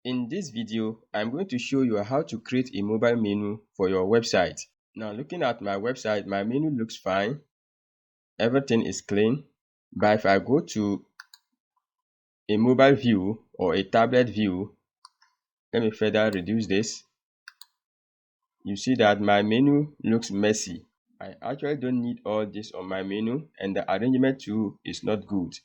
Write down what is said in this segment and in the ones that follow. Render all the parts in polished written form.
In this video, I'm going to show you how to create a mobile menu for your website. Now, looking at my website, my menu looks fine. Everything is clean. But if I go to a mobile view or a tablet view, let me further reduce this. You see that my menu looks messy. I actually don't need all this on my menu, and the arrangement too is not good,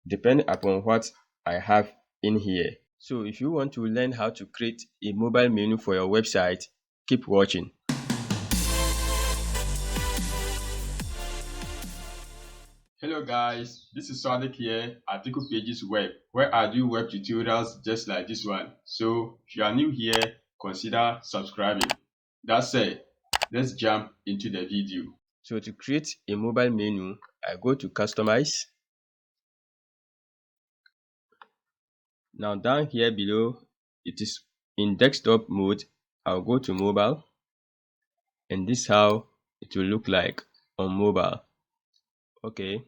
depending upon what I have in here. So if you want to learn how to create a mobile menu for your website, keep watching. Hello guys, this is Sonic here at Dikupages Web, where I do web tutorials just like this one. So if you are new here, consider subscribing. That said, let's jump into the video. So to create a mobile menu, I go to Customize. Now down here below, it is in desktop mode. I'll go to mobile, and this is how it will look like on mobile. Okay,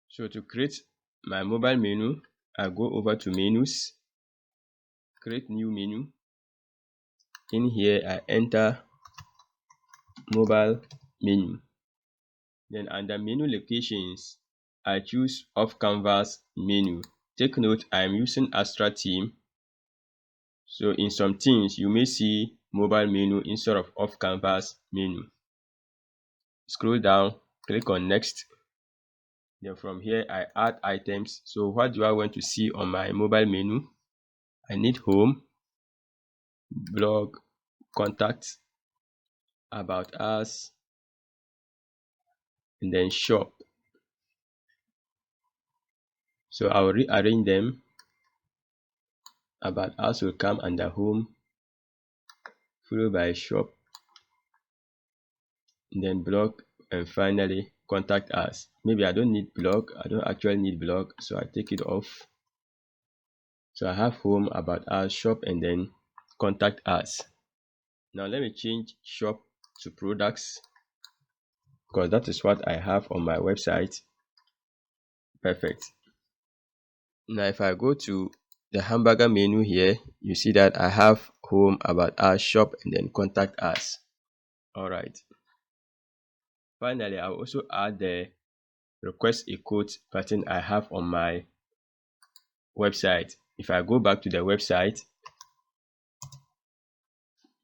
so to create my mobile menu, I go over to menus, create new menu. In here, I enter mobile menu. Then under menu locations, I choose off canvas menu. Take note, I am using Astra theme. So in some themes, you may see mobile menu instead of off canvas menu. Scroll down, click on next. Then from here, I add items. So what do I want to see on my mobile menu? I need home, blog, contacts, about us, and then shop. So I'll rearrange them. About us will come under home, followed by shop, and then blog, and finally contact us. Maybe I don't need blog. I don't actually need blog, so I take it off. So I have home, about us, shop, and then contact us. Now let me change shop to products, because that is what I have on my website. Perfect. Now if I go to the hamburger menu here, you see that I have home, about us, shop, and then contact us. All right. Finally, I'll also add the request a quote button I have on my website. If I go back to the website,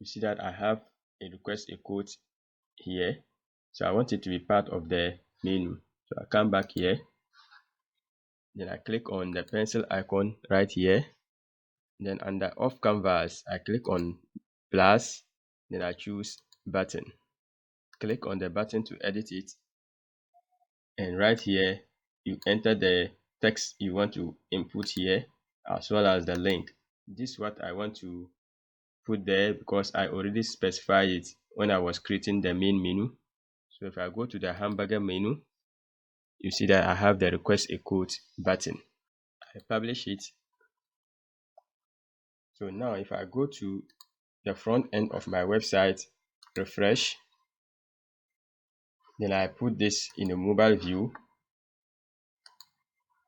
you see that I have a request a quote here. So I want it to be part of the menu. So I come back here, then I click on the pencil icon right here. Then under off canvas, I click on plus, then I choose button. Click on the button to edit it, and right here you enter the text you want to input here, as well as the link. This is what I want to put there because I already specified it when I was creating the main menu. So if I go to the hamburger menu, you see that I have the request a quote button. I publish it. So now if I go to the front end of my website, refresh, then I put this in a mobile view,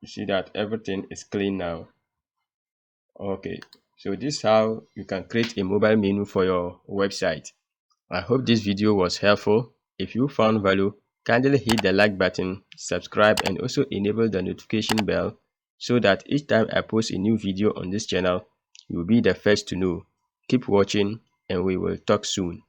you see that everything is clean now. Okay, so this is how you can create a mobile menu for your website. I hope this video was helpful. If you found value, kindly hit the like button, subscribe, and also enable the notification bell so that each time I post a new video on this channel, you will be the first to know. Keep watching, and we will talk soon.